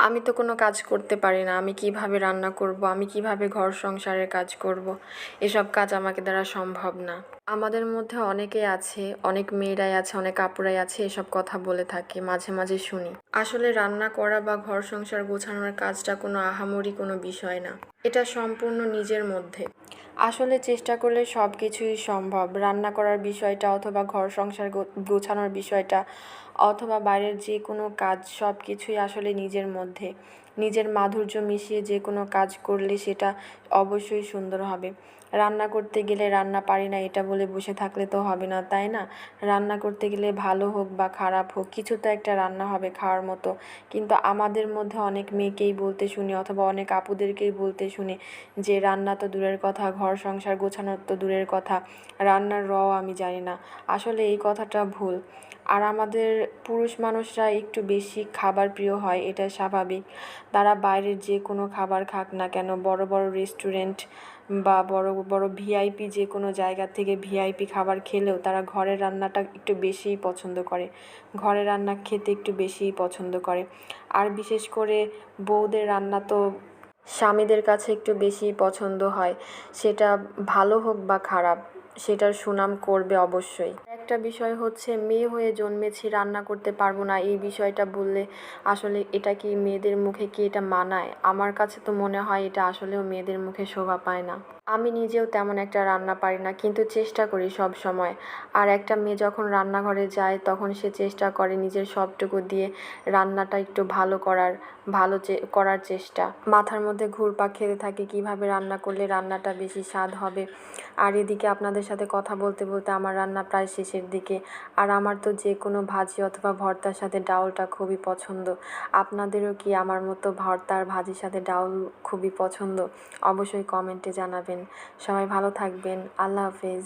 আমি তো কোনো কাজ করতে পারি না। আমি কিভাবে রান্না করব? আমি কিভাবে ঘর সংসারের কাজ করব? এসব কাজ আমাকে দ্বারা সম্ভব না। আমাদের মধ্যে অনেকেই আছে, অনেক মেয়েরাই আছে, অনেক আপুরাই আছে এসব কথা বলে থাকে, মাঝে, মাঝে শুনি। আসলে রান্না করা বা ঘর সংসার গোছানোর কাজটা কোনো আহামরি কোনো বিষয় না। এটা সম্পূর্ণ নিজের মধ্যে। আসলে চেষ্টা করলে সব কিছুই সম্ভব। রান্না করার বিষয়টা অথবা ঘর সংসার গোছানোর বিষয়টা অথবা বাইরের যে কোনো কাজ সব কিছুই আসলে নিজের মধ্যে। নিজের মাধুর্য মিশিয়ে যে কোনো কাজ করলে সেটা অবশ্যই সুন্দর হবে। রান্না করতে গেলে রান্না পারি না এটা বলে বসে থাকলে তো হবে না, তাই না? রান্না করতে গেলে ভালো হোক বা খারাপ হোক কিছু তো একটা রান্না হবে খাওয়ার মতো। কিন্তু আমাদের মধ্যে অনেক মেয়েকেই বলতে শুনি অথবা অনেক আপুদেরকেই বলতে শুনি যে রান্না তো দূরের কথা, ঘর সংসার গোছানোর তো দূরের কথা, রান্নার আমি জানি না। আসলে এই কথাটা ভুল। আর আমাদের পুরুষ মানুষরা একটু বেশি খাবার প্রিয় হয়, এটা স্বাভাবিক। তারা বাইরের যে কোনো খাবার খাক না কেন, বড় বড় রেস্টুরেন্ট বা বড় বড় ভিআইপি যে কোনো জায়গা থেকে ভিআইপি খাবার খেলেও তারা ঘরের রান্নাটা একটু বেশিই পছন্দ করে। ঘরের রান্না খেতে একটু বেশিই পছন্দ করে। আর বিশেষ করে বউদের রান্না তো স্বামীদের কাছে একটু বেশিই পছন্দ হয়। সেটা ভালো হোক বা খারাপ, সেটার সুনাম করবে অবশ্যই। একটা বিষয় হচ্ছে মেয়ে হয়ে জন্মেছি রান্না করতে পারবো না, এই বিষয়টা বললে আসলে এটা কি মেয়েদের মুখে কি এটা মানায়? আমার কাছে তো মনে হয় এটা আসলেও মেয়েদের মুখে শোভা পায় না। আমি নিজেও তেমন একটা রান্না পারি না, কিন্তু চেষ্টা করি সব সময়। আর একটা মেয়ে যখন রান্নাঘরে যায় তখন সে চেষ্টা করে নিজের সবটুকু দিয়ে রান্নাটা একটু ভালো করার, করার চেষ্টা। মাথার মধ্যে ঘুরপাক খেতে থাকে কিভাবে রান্না করলে রান্নাটা বেশি স্বাদ হবে। আর এদিকে আপনাদের সাথে কথা বলতে বলতে আমার রান্না প্রায় শেষের দিকে। আর আমার তো যে কোনো ভাজি অথবা ভর্তার সাথে ডাউলটা খুবই পছন্দ। আপনাদেরও কি আমার মতো ভর্তা আর ভাজির সাথে ডাউল খুবই পছন্দ? অবশ্যই কমেন্টে জানাবেন। সবাই ভালো থাকবেন। আল্লাহ হাফেজ।